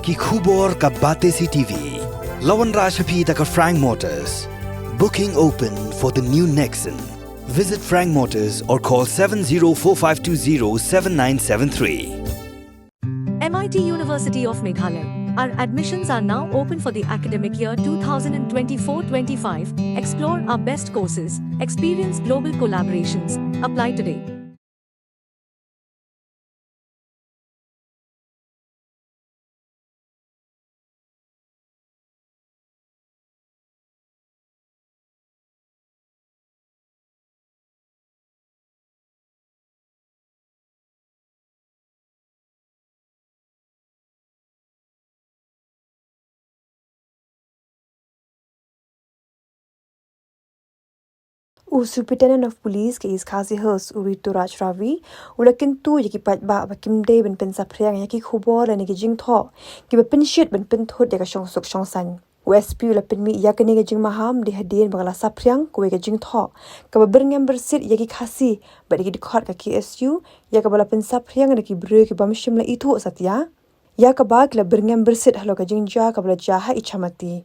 ki khubor ka bate si TV. Lawan Rashapi taka Frank Motors. Booking open for the new Nexon. Visit Frank Motors or call 7045207973. MIT University of Meghalaya. Our admissions are now open for the academic year 2024-25. Explore our best courses, experience global collaborations. Apply today. Superintendent of Police ke is Khazi Hills Uritu Raj Ravi ula Kyntu yaki Paidbah ba Kimde ben Pynsaphriang yaki khubor la niki Jingthoh ki ba Pynshit ben Pynthut yaka shong suk shong san USP ula Pynmi yakani ga Jingmaham di hadien bagala Saphriang ko ga Jingthoh ka ba berngam bersit yaki khasi ba diki dikhot ka KSU yaka bala Pynsaphriang niki bru ki bamshim la itu satya yaka ba la berngam bersit halo ka Jingja ka bala jaha ichamati